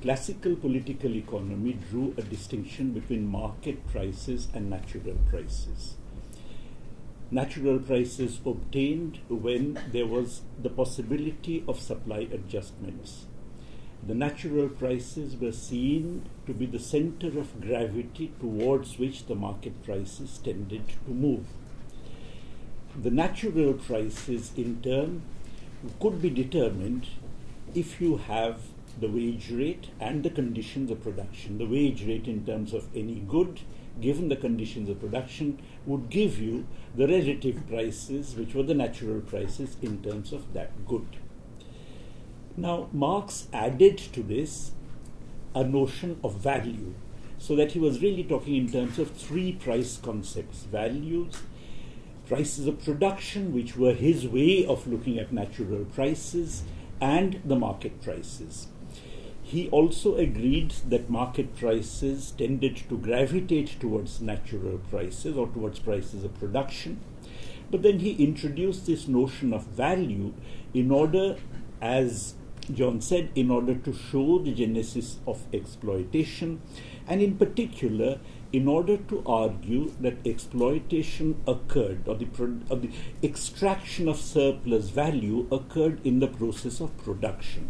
classical political economy drew a distinction between market prices and natural prices. Natural prices obtained when there was the possibility of supply adjustments. The natural prices were seen to be the center of gravity towards which the market prices tended to move. The natural prices, in turn, could be determined if you have the wage rate and the conditions of production. The wage rate in terms of any good, given the conditions of production, would give you the relative prices, which were the natural prices in terms of that good. Now, Marx added to this a notion of value, so that he was really talking in terms of three price concepts: values, prices of production, which were his way of looking at natural prices, and the market prices. He also agreed that market prices tended to gravitate towards natural prices or towards prices of production. But then he introduced this notion of value in order, as John said, in order to show the genesis of exploitation, and in particular in order to argue that exploitation occurred, or the extraction of surplus value occurred in the process of production.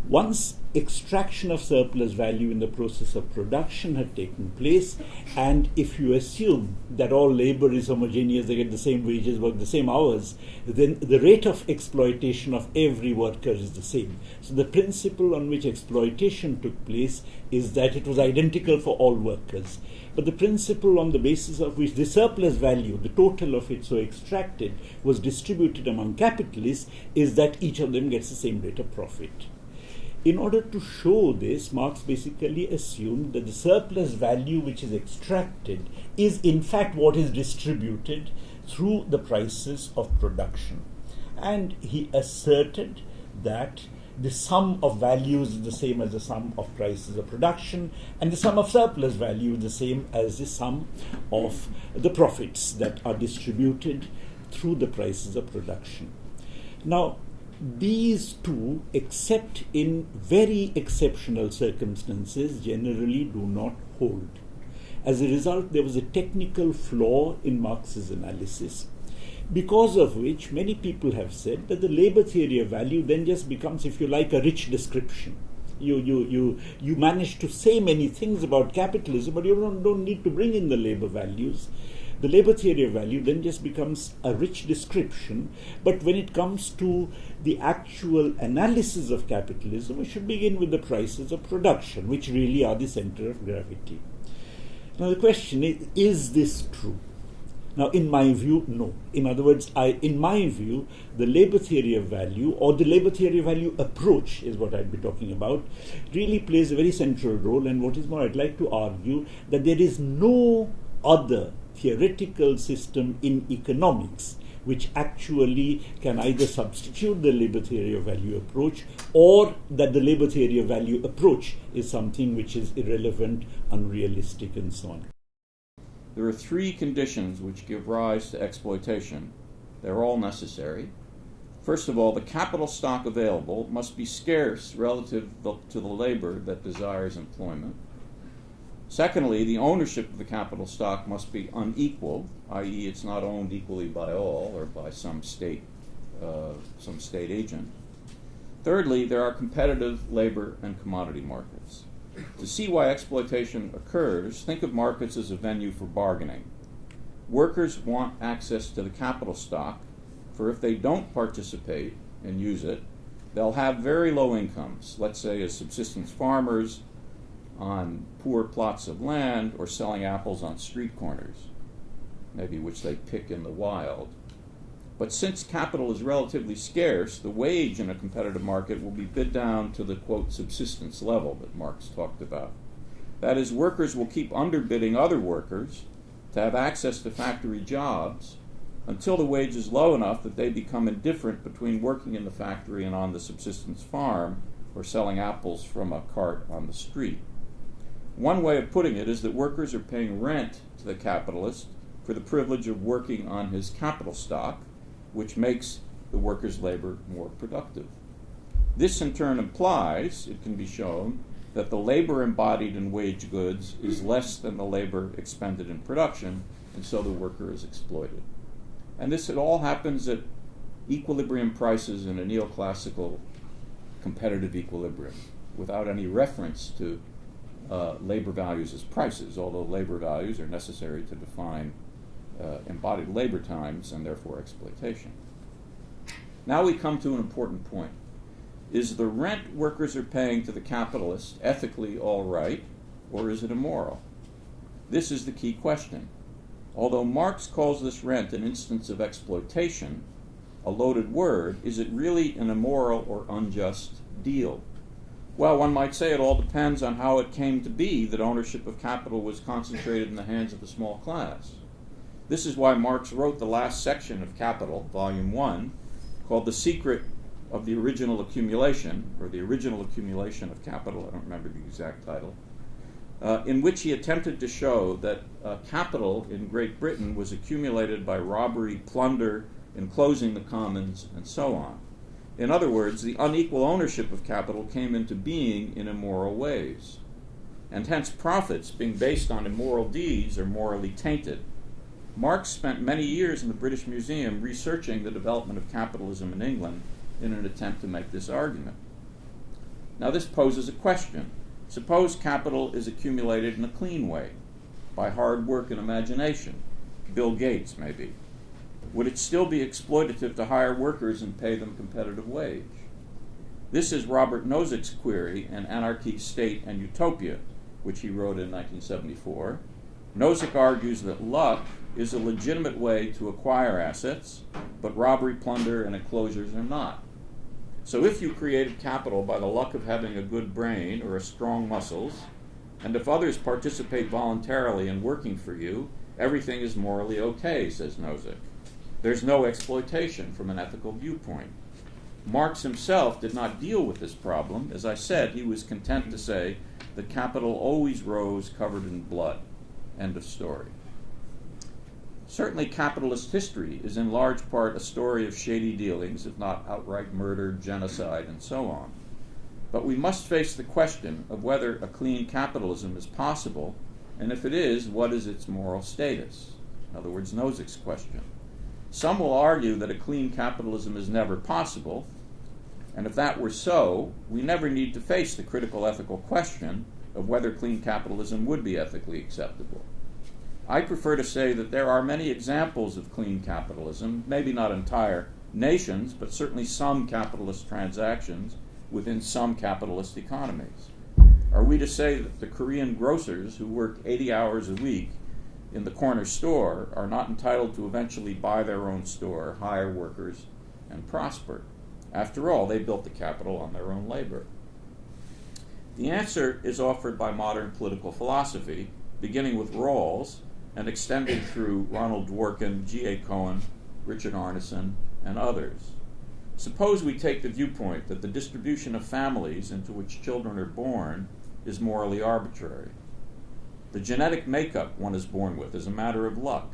Once extraction of surplus value in the process of production had taken place, and if you assume that all labor is homogeneous, they get the same wages, work the same hours, then the rate of exploitation of every worker is the same. So the principle on which exploitation took place is that it was identical for all workers. But the principle on the basis of which the surplus value, the total of it so extracted, was distributed among capitalists is that each of them gets the same rate of profit. In order to show this, Marx basically assumed that the surplus value which is extracted is in fact what is distributed through the prices of production. And he asserted that the sum of values is the same as the sum of prices of production, and the sum of surplus value is the same as the sum of the profits that are distributed through the prices of production. Now, these two, except in very exceptional circumstances, generally do not hold. As a result, there was a technical flaw in Marx's analysis, because of which many people have said that the labor theory of value then just becomes, if you like, a rich description. You manage to say many things about capitalism, but you don't need to bring in the labor values. The labor theory of value then just becomes a rich description, but when it comes to the actual analysis of capitalism, we should begin with the prices of production, which really are the center of gravity. Now the question is this true? Now, in my view, no. In other words, in my view, the labor theory of value, or the labor theory of value approach is what I'd be talking about, really plays a very central role. And what is more, I'd like to argue that there is no other theoretical system in economics which actually can either substitute the labor theory of value approach, or that the labor theory of value approach is something which is irrelevant, unrealistic, and so on. There are three conditions which give rise to exploitation. They're all necessary. First of all, the capital stock available must be scarce relative to the labor that desires employment. Secondly, the ownership of the capital stock must be unequal, i.e. it's not owned equally by all or by some state agent. Thirdly, there are competitive labor and commodity markets. To see why exploitation occurs, think of markets as a venue for bargaining. Workers want access to the capital stock, for if they don't participate and use it, they'll have very low incomes, let's say as subsistence farmers on poor plots of land, or selling apples on street corners, maybe which they pick in the wild. But since capital is relatively scarce, the wage in a competitive market will be bid down to the, quote, subsistence level that Marx talked about. That is, workers will keep underbidding other workers to have access to factory jobs until the wage is low enough that they become indifferent between working in the factory and on the subsistence farm, or selling apples from a cart on the street. One way of putting it is that workers are paying rent to the capitalist for the privilege of working on his capital stock, which makes the worker's labor more productive. This in turn implies, it can be shown, that the labor embodied in wage goods is less than the labor expended in production, and so the worker is exploited. And this, it all happens at equilibrium prices in a neoclassical competitive equilibrium, without any reference to labor values as prices, although labor values are necessary to define embodied labor times and therefore exploitation. Now we come to an important point. Is the rent workers are paying to the capitalist ethically all right, or is it immoral? This is the key question. Although Marx calls this rent an instance of exploitation, a loaded word, is it really an immoral or unjust deal? Well, one might say it all depends on how it came to be that ownership of capital was concentrated in the hands of a small class. This is why Marx wrote the last section of Capital, Volume 1, called The Secret of the Original Accumulation, or The Original Accumulation of Capital, I don't remember the exact title, in which he attempted to show that capital in Great Britain was accumulated by robbery, plunder, enclosing the commons, and so on. In other words, the unequal ownership of capital came into being in immoral ways, and hence profits, being based on immoral deeds, are morally tainted. Marx spent many years in the British Museum researching the development of capitalism in England in an attempt to make this argument. Now this poses a question. Suppose capital is accumulated in a clean way, by hard work and imagination, Bill Gates maybe. Would it still be exploitative to hire workers and pay them competitive wage? This is Robert Nozick's query in Anarchy, State, and Utopia, which he wrote in 1974. Nozick argues that luck is a legitimate way to acquire assets, but robbery, plunder, and enclosures are not. So if you created capital by the luck of having a good brain or a strong muscles, and if others participate voluntarily in working for you, everything is morally okay, says Nozick. There's no exploitation from an ethical viewpoint. Marx himself did not deal with this problem. As I said, he was content to say that capital always rose covered in blood. End of story. Certainly capitalist history is in large part a story of shady dealings, if not outright murder, genocide, and so on. But we must face the question of whether a clean capitalism is possible, and if it is, what is its moral status? In other words, Nozick's question. Some will argue that a clean capitalism is never possible, and if that were so, we never need to face the critical ethical question of whether clean capitalism would be ethically acceptable. I prefer to say that there are many examples of clean capitalism, maybe not entire nations, but certainly some capitalist transactions within some capitalist economies. Are we to say that the Korean grocers who work 80 hours a week in the corner store are not entitled to eventually buy their own store, hire workers, and prosper? After all, they built the capital on their own labor. The answer is offered by modern political philosophy, beginning with Rawls and extending through Ronald Dworkin, G.A. Cohen, Richard Arneson, and others. Suppose we take the viewpoint that the distribution of families into which children are born is morally arbitrary. The genetic makeup one is born with is a matter of luck.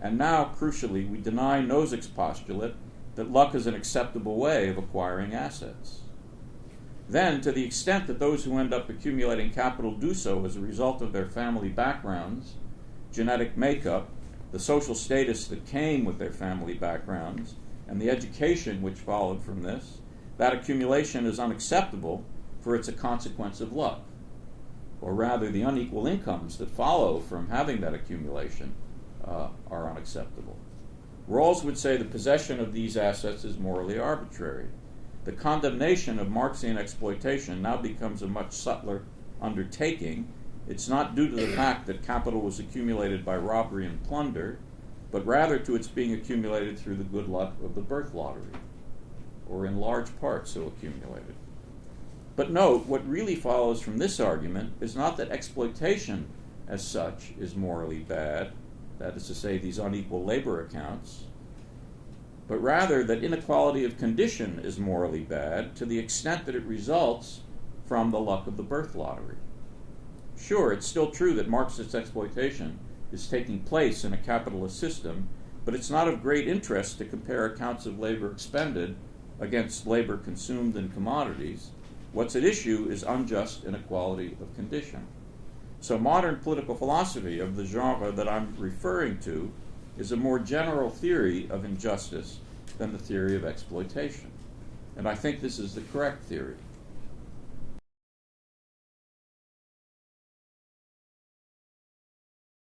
And now, crucially, we deny Nozick's postulate that luck is an acceptable way of acquiring assets. Then, to the extent that those who end up accumulating capital do so as a result of their family backgrounds, genetic makeup, the social status that came with their family backgrounds, and the education which followed from this, that accumulation is unacceptable, for it's a consequence of luck. Or rather, the unequal incomes that follow from having that accumulation are unacceptable. Rawls would say the possession of these assets is morally arbitrary. The condemnation of Marxian exploitation now becomes a much subtler undertaking. It's not due to the fact that capital was accumulated by robbery and plunder, but rather to its being accumulated through the good luck of the birth lottery, or in large part so accumulated. But note, what really follows from this argument is not that exploitation as such is morally bad, that is to say, these unequal labor accounts, but rather that inequality of condition is morally bad to the extent that it results from the luck of the birth lottery. Sure, it's still true that Marxist exploitation is taking place in a capitalist system, but it's not of great interest to compare accounts of labor expended against labor consumed in commodities, what's at issue is unjust inequality of condition. So modern political philosophy of the genre that I'm referring to is a more general theory of injustice than the theory of exploitation. And I think this is the correct theory.